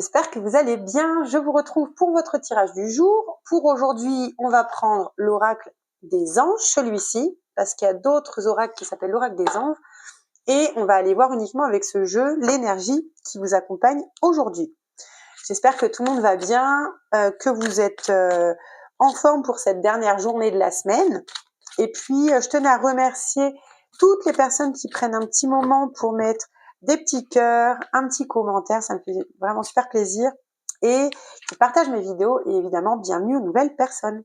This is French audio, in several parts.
J'espère que vous allez bien. Je vous retrouve pour votre tirage du jour. Pour aujourd'hui, on va prendre l'oracle des anges, celui-ci, parce qu'il y a d'autres oracles qui s'appellent l'oracle des anges. Et on va aller voir uniquement avec ce jeu l'énergie qui vous accompagne aujourd'hui. J'espère que tout le monde va bien, que vous êtes en forme pour cette dernière journée de la semaine. Et puis, je tenais à remercier toutes les personnes qui prennent un petit moment pour mettre des petits cœurs, un petit commentaire, ça me fait vraiment super plaisir. Et qui partagent mes vidéos et évidemment, bienvenue aux nouvelles personnes.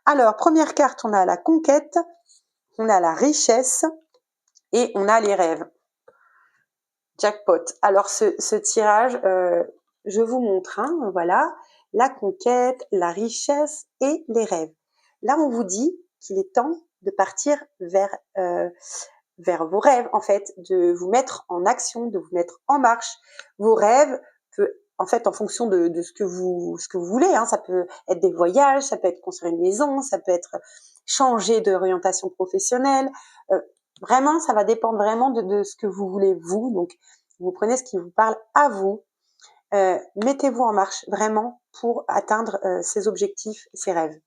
Alors, première carte, on a la conquête, on a la richesse et on a les rêves. Jackpot. Alors, ce tirage, je vous montre, hein, voilà, la conquête, la richesse et les rêves. Là, on vous dit qu'il est temps de partir vers vos rêves, en fait, de vous mettre en action, de vous mettre en marche. Vos rêves, en fait, en fonction de ce que vous voulez, hein, ça peut être des voyages, ça peut être construire une maison, ça peut être changer d'orientation professionnelle. Vraiment, ça va dépendre vraiment de ce que vous voulez vous. Donc, vous prenez ce qui vous parle à vous. Mettez-vous en marche vraiment pour atteindre ces objectifs, ces rêves.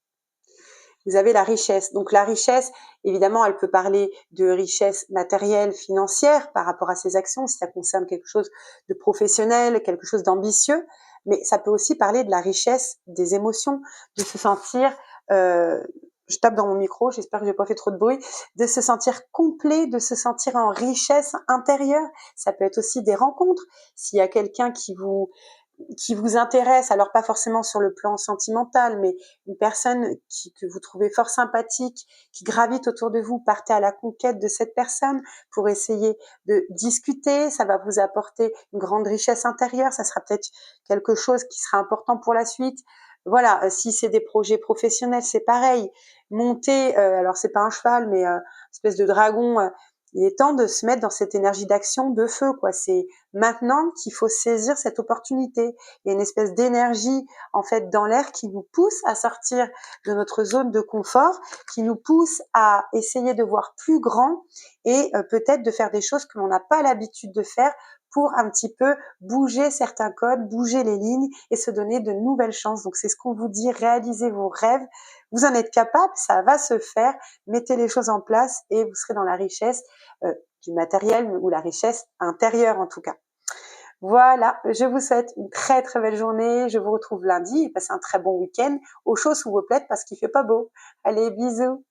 Vous avez la richesse. Donc la richesse, évidemment, elle peut parler de richesse matérielle, financière par rapport à ses actions, si ça concerne quelque chose de professionnel, quelque chose d'ambitieux. Mais ça peut aussi parler de la richesse des émotions, de se sentir, je tape dans mon micro, j'espère que j'ai pas fait trop de bruit, de se sentir complet, de se sentir en richesse intérieure. Ça peut être aussi des rencontres. S'il y a quelqu'un qui vous intéresse, alors pas forcément sur le plan sentimental, mais une personne que vous trouvez fort sympathique, qui gravite autour de vous, partez à la conquête de cette personne pour essayer de discuter, ça va vous apporter une grande richesse intérieure, ça sera peut-être quelque chose qui sera important pour la suite. Voilà, si c'est des projets professionnels, c'est pareil. Monter, alors c'est pas un cheval, mais espèce de dragon, il est temps de se mettre dans cette énergie d'action, de feu, quoi. C'est maintenant qu'il faut saisir cette opportunité. Il y a une espèce d'énergie, en fait, dans l'air qui nous pousse à sortir de notre zone de confort, qui nous pousse à essayer de voir plus grand et peut-être de faire des choses que l'on n'a pas l'habitude de faire pour un petit peu bouger certains codes, bouger les lignes et se donner de nouvelles chances. Donc, c'est ce qu'on vous dit, réalisez vos rêves. Vous en êtes capable, ça va se faire. Mettez les choses en place et vous serez dans la richesse du matériel ou la richesse intérieure en tout cas. Voilà, je vous souhaite une très très belle journée. Je vous retrouve lundi et passez un très bon week-end au chaud sous vos plaides parce qu'il fait pas beau. Allez, bisous.